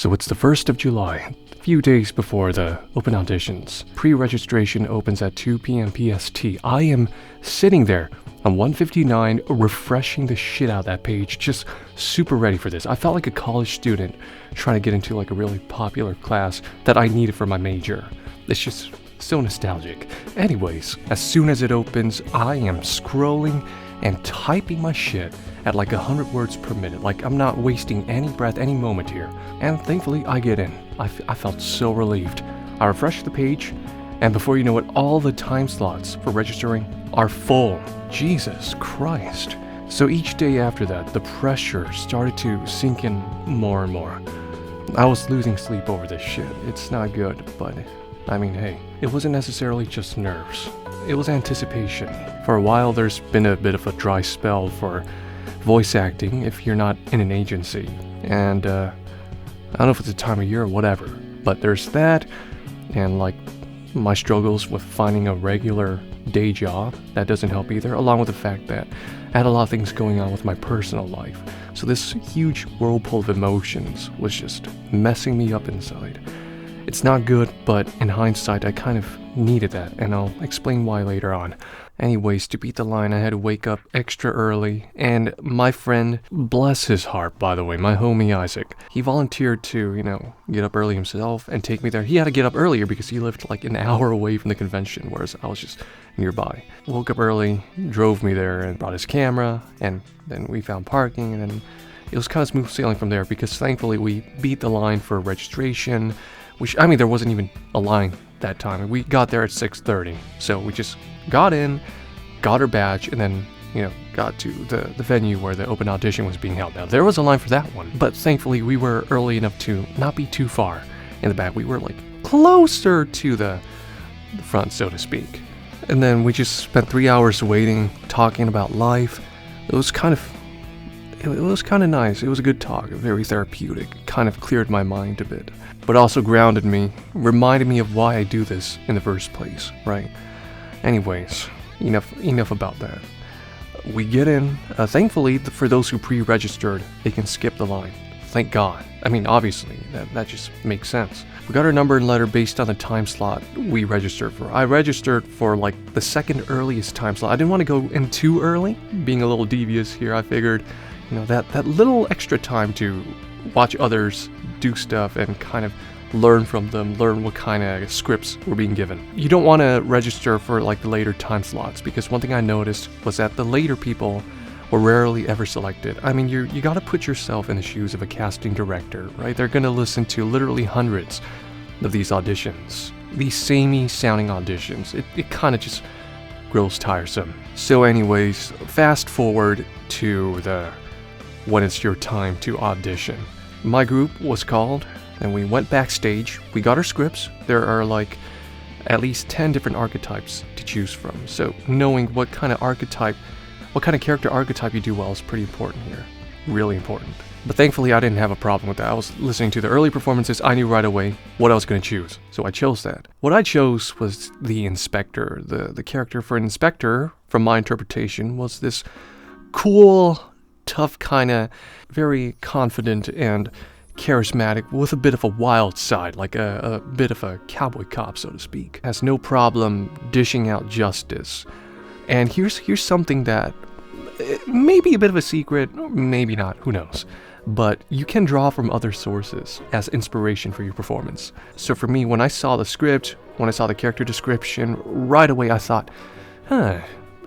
So it's the 1st of July, a few days before the open auditions. Pre-registration opens at 2 p.m. PST. I am sitting there on 159, refreshing the shit out of that page, just super ready for this. I felt like a college student trying to get into like a really popular class that I needed for my major. It's just so nostalgic. Anyways, as soon as it opens, I am scrolling and typing my shit at like 100 words per minute. Like I'm not wasting any breath, any moment here. And thankfully, I get in. I felt so relieved. I refresh the page, and before you know it, all the time slots for registering are full. Jesus Christ. So each day after that, the pressure started to sink in more and more. I was losing sleep over this shit. It's not good, but I mean, hey, it wasn't necessarily just nerves. It was anticipation. For a while, there's been a bit of a dry spell for voice acting if you're not in an agency. And I don't know if it's the time of year or whatever, but there's that, and like my struggles with finding a regular day job, that doesn't help either, along with the fact that I had a lot of things going on with my personal life. So this huge whirlpool of emotions was just messing me up inside. It's not good, but in hindsight, I kind of needed that, and I'll explain why later on. Anyways, to beat the line, I had to wake up extra early, and my friend, bless his heart, by the way, my homie Isaac, he volunteered to, get up early himself and take me there. He had to get up earlier because he lived like an hour away from the convention, whereas I was just nearby. Woke up early, drove me there, and brought his camera, and then we found parking, and then it was kind of smooth sailing from there because thankfully we beat the line for registration, there wasn't even a line that time. We got there at 6:30, so we just got in, got our badge, and then, got to the venue where the open audition was being held. Now, there was a line for that one, but thankfully we were early enough to not be too far in the back. We were like closer to the front, so to speak. And then we just spent 3 hours waiting, talking about life. It was kind of nice. It was a good talk, very therapeutic. It kind of cleared my mind a bit, but also grounded me, reminded me of why I do this in the first place, right? Anyways, enough about that. We get in. Thankfully, for those who pre-registered, they can skip the line. Thank God. Obviously, that just makes sense. We got our number and letter based on the time slot we registered for. I registered for like the second earliest time slot. I didn't want to go in too early. Being a little devious here, I figured, that little extra time to watch others do stuff and kind of learn from them, learn what kind of scripts were being given. You don't want to register for like the later time slots because one thing I noticed was that the later people were rarely ever selected. You got to put yourself in the shoes of a casting director, right? They're going to listen to literally hundreds of these auditions, these samey sounding auditions. It kind of just grows tiresome. So anyways, fast forward to when it's your time to audition. My group was called, and we went backstage. We got our scripts. There are like at least 10 different archetypes to choose from. So knowing what kind of character archetype you do well is pretty important here. Really important. But thankfully, I didn't have a problem with that. I was listening to the early performances. I knew right away what I was going to choose. So I chose that. What I chose was the inspector. The character for an inspector, from my interpretation, was this cool, tough, kind of very confident and charismatic with a bit of a wild side, like a bit of a cowboy cop, so to speak. Has no problem dishing out justice. And here's something that may be a bit of a secret, or maybe not, who knows. But you can draw from other sources as inspiration for your performance. So for me, when I saw the script, when I saw the character description, right away I thought,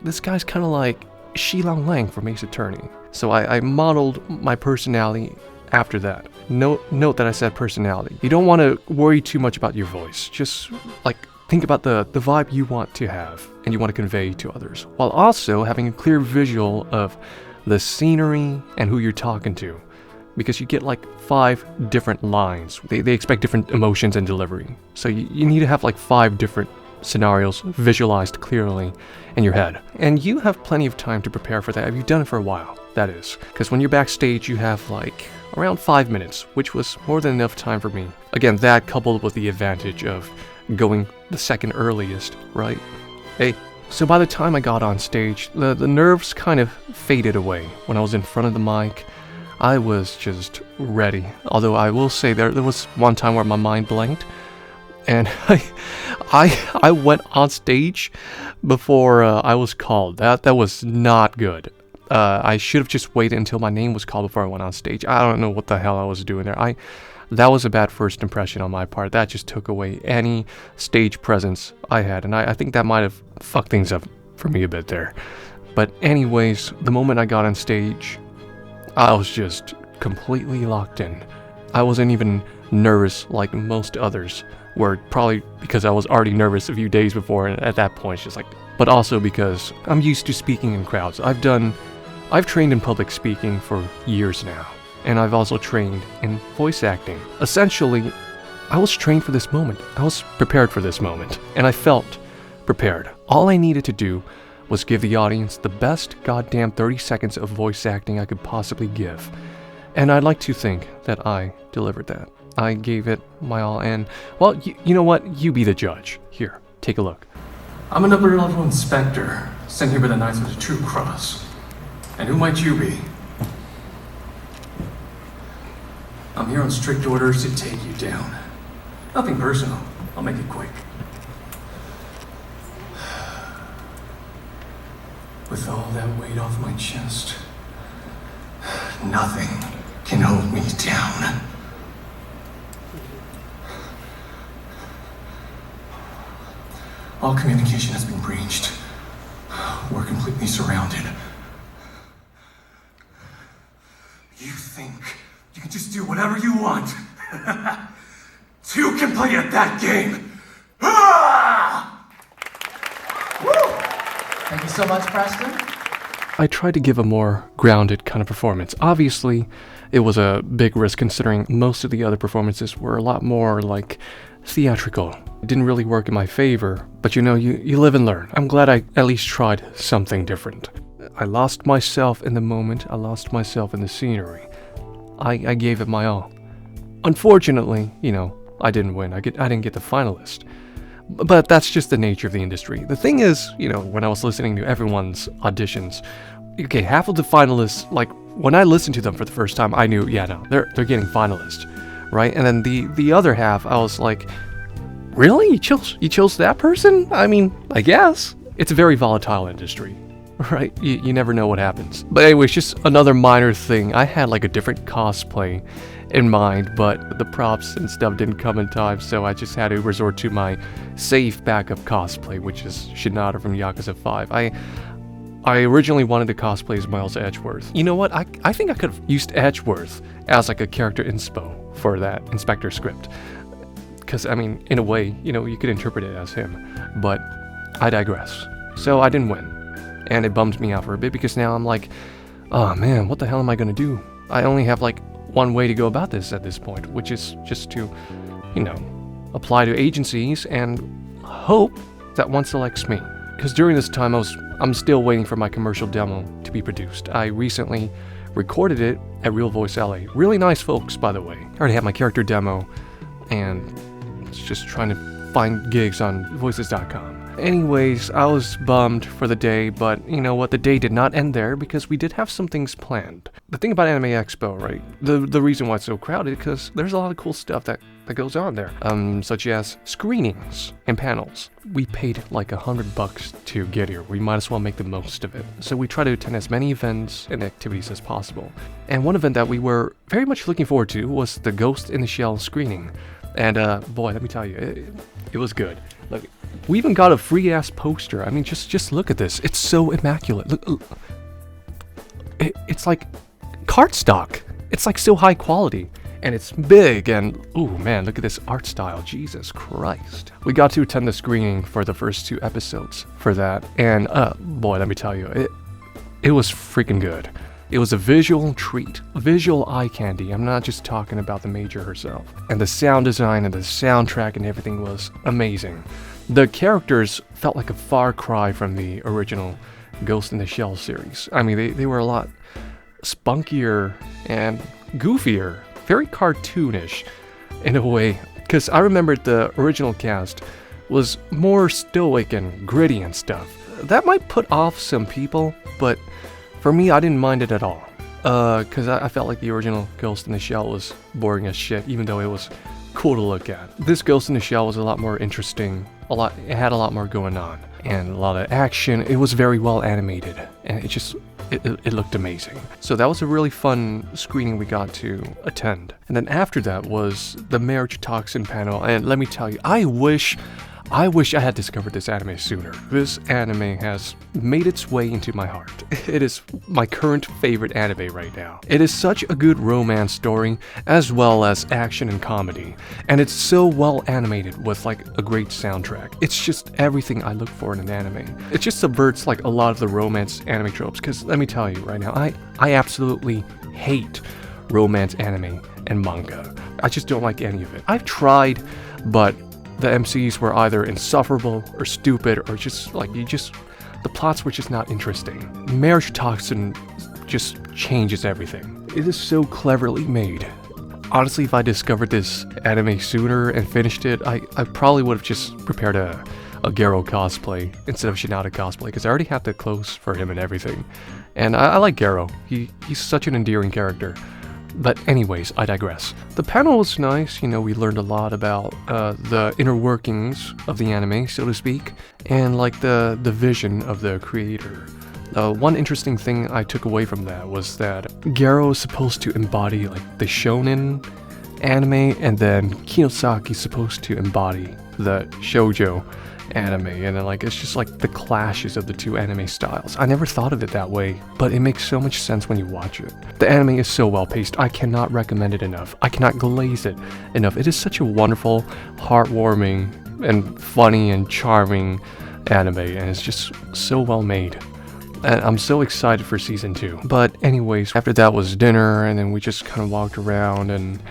this guy's kind of like Shilong Lang from Ace Attorney. So I modeled my personality after that. Note that I said personality. You don't want to worry too much about your voice. Just think about the vibe you want to have and you want to convey to others, while also having a clear visual of the scenery and who you're talking to. Because you get like 5 different lines. They expect different emotions and delivery. So you need to have like 5 different scenarios visualized clearly in your head. And you have plenty of time to prepare for that if you've done it for a while, that is. Because when you're backstage, you have like around 5 minutes, which was more than enough time for me. Again, that coupled with the advantage of going the second earliest, right? Hey. So by the time I got on stage, the nerves kind of faded away when I was in front of the mic. I was just ready. Although I will say there was one time where my mind blanked, and I went on stage before I was called. That was not good. I should have just waited until my name was called before I went on stage. I don't know what the hell I was doing there. That was a bad first impression on my part. That just took away any stage presence I had, and I think that might have fucked things up for me a bit there. But anyways, the moment I got on stage, I was just completely locked in. I wasn't even nervous like most others were, probably because I was already nervous a few days before, and at that point it's just like, but also because I'm used to speaking in crowds. I've trained in public speaking for years now, and I've also trained in voice acting. Essentially, I was trained for this moment. I was prepared for this moment, and I felt prepared. All I needed to do was give the audience the best goddamn 30 seconds of voice acting I could possibly give. And I'd like to think that I delivered that. I gave it my all, and, well, you know what? You be the judge. Here, take a look. I'm an upper-level inspector, sent here by the Knights of the True Cross. And who might you be? I'm here on strict orders to take you down. Nothing personal. I'll make it quick. With all that weight off my chest, nothing can hold me down. All communication has been breached. We're completely surrounded. You think you can just do whatever you want? Two can play at that game. Thank you so much, Preston. I tried to give a more grounded kind of performance. Obviously, it was a big risk considering most of the other performances were a lot more like theatrical. It didn't really work in my favor, but you know, you live and learn. I'm glad I at least tried something different. I lost myself in the moment. I lost myself in the scenery. I gave it my all. Unfortunately, you know, I didn't win. I didn't get the finalist. But that's just the nature of the industry. The thing is, you know, when I was listening to everyone's auditions, okay, half of the finalists, like, when I listened to them for the first time, I knew, yeah, no, they're getting finalists, right? And then the other half, I was like, really? You chose that person? I mean, I guess. It's a very volatile industry, right? You never know what happens. But anyways, just another minor thing. I had like a different cosplay in mind, but the props and stuff didn't come in time, so I just had to resort to my safe backup cosplay, which is Shinada from Yakuza 5. I originally wanted to cosplay as Miles Edgeworth. You know what? I think I could have used Edgeworth as like a character inspo for that Inspector script. Because, I mean, in a way, you know, you could interpret it as him. But I digress. So I didn't win. And it bummed me out for a bit because now I'm like, oh man, what the hell am I gonna do? I only have like one way to go about this at this point, which is just to, you know, apply to agencies and hope that one selects me. Because during this time, I'm still waiting for my commercial demo to be produced. I recently recorded it at Real Voice LA. Really nice folks, by the way. I already have my character demo, and it's just trying to find gigs on voices.com. Anyways, I was bummed for the day, but you know what? The day did not end there because we did have some things planned. The thing about Anime Expo, right? The reason why it's so crowded because there's a lot of cool stuff that goes on there, such as screenings and panels. We paid like $100 to get here. We might as well make the most of it. So we try to attend as many events and activities as possible. And one event that we were very much looking forward to was the Ghost in the Shell screening. And boy, let me tell you, it was good. Look, we even got a free ass poster. I mean, just look at this. It's so immaculate. Look. It's like cardstock. It's like so high quality. And it's big, and ooh man, look at this art style, Jesus Christ. We got to attend the screening for the first 2 episodes for that, and boy, let me tell you, it was freaking good. It was a visual treat, visual eye candy. I'm not just talking about the Major herself. And the sound design and the soundtrack and everything was amazing. The characters felt like a far cry from the original Ghost in the Shell series. I mean, they were a lot spunkier and goofier. Very cartoonish in a way, because I remembered the original cast was more stoic and gritty and stuff. That might put off some people, but for me, I didn't mind it at all. Because I felt like the original Ghost in the Shell was boring as shit, even though it was cool to look at. This Ghost in the Shell was a lot more interesting. It had a lot more going on, and a lot of action. It was very well animated, and it looked amazing. So that was a really fun screening we got to attend. And then after that was the Marriage Toxin panel, and let me tell you, I wish I had discovered this anime sooner. This anime has made its way into my heart. It is my current favorite anime right now. It is such a good romance story, as well as action and comedy. And it's so well animated with like a great soundtrack. It's just everything I look for in an anime. It just subverts like a lot of the romance anime tropes, because let me tell you right now, I absolutely hate romance anime and manga. I just don't like any of it. I've tried, but the MCs were either insufferable or stupid, or just like the plots were just not interesting. Marriage Toxin just changes everything. It is so cleverly made. Honestly, if I discovered this anime sooner and finished it, I probably would have just prepared a Garo cosplay instead of Shinada cosplay, because I already have the clothes for him and everything. And I like Garo. He's such an endearing character. But anyways, I digress. The panel was nice, you know, we learned a lot about the inner workings of the anime, so to speak, and like the vision of the creator. One interesting thing I took away from that was that Garo is supposed to embody like the shonen anime, and then Kinosaki is supposed to embody the shoujo anime, and then like it's just like the clashes of the two anime styles. I never thought of it that way, but it makes so much sense when you watch it. The anime is so well paced, I cannot recommend it enough. I cannot glaze it enough. It is such a wonderful, heartwarming, and funny and charming anime, and it's just so well made. And I'm so excited for season 2. But anyways, after that was dinner, and then we just kind of walked around, and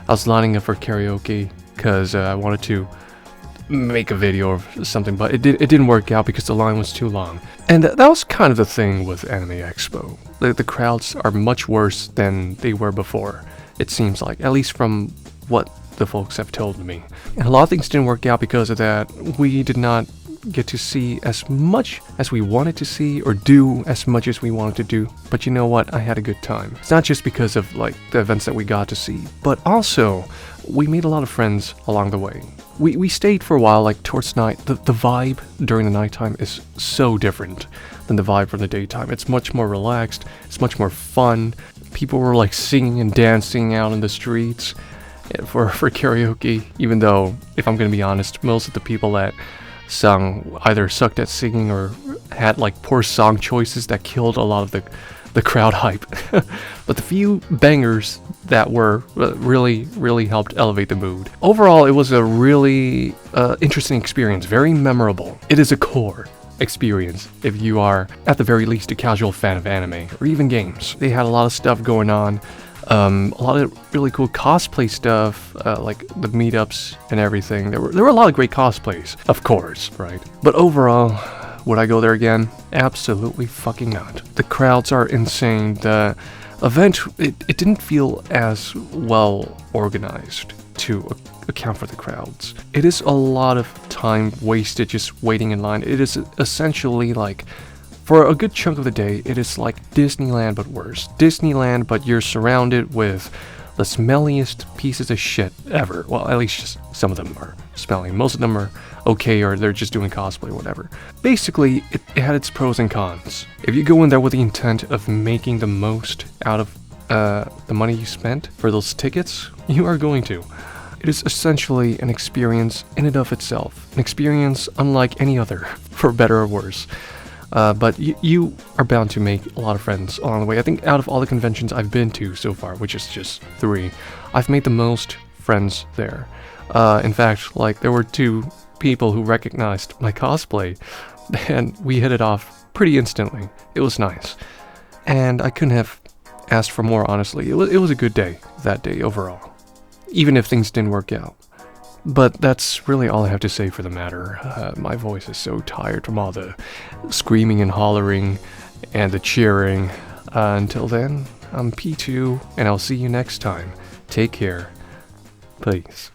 I was lining up for karaoke because I wanted to make a video or something, but it didn't work out because the line was too long. And that was kind of the thing with Anime Expo. The crowds are much worse than they were before, it seems like, at least from what the folks have told me. And a lot of things didn't work out because of that. We did not get to see as much as we wanted to see, or do as much as we wanted to do, but you know what, I had a good time. It's not just because of like the events that we got to see, but also we made a lot of friends along the way. We stayed for a while, like towards night. The vibe during the nighttime is so different than the vibe from the daytime. It's much more relaxed, it's much more fun. People were like singing and dancing out in the streets for karaoke, even though, if I'm gonna be honest, most of the people that sung either sucked at singing or had like poor song choices that killed a lot of the crowd hype. But the few bangers that were really helped elevate the mood. Overall, it was a really interesting experience, very memorable. It is a core experience if you are at the very least a casual fan of anime or even games. They had a lot of stuff going on. A lot of really cool cosplay stuff, like the meetups and everything. There were a lot of great cosplays, of course, right? But overall, would I go there again? Absolutely fucking not. The crowds are insane. The event, it didn't feel as well organized to account for the crowds. It is a lot of time wasted just waiting in line. It is essentially like, for a good chunk of the day, it is like Disneyland but worse. Disneyland, but you're surrounded with the smelliest pieces of shit ever. Well, at least just some of them are smelly. Most of them are okay, or they're just doing cosplay or whatever. Basically, it had its pros and cons. If you go in there with the intent of making the most out of the money you spent for those tickets, you are going to. It is essentially an experience in and of itself. An experience unlike any other, for better or worse. But you are bound to make a lot of friends along the way. I think out of all the conventions I've been to so far, which is just 3, I've made the most friends there. In fact, like, there were 2 people who recognized my cosplay, and we hit it off pretty instantly. It was nice. And I couldn't have asked for more, honestly. It was a good day, that day overall. Even if things didn't work out. But that's really all I have to say for the matter. My voice is so tired from all the screaming and hollering and the cheering. Until then, I'm P2, and I'll see you next time. Take care. Peace.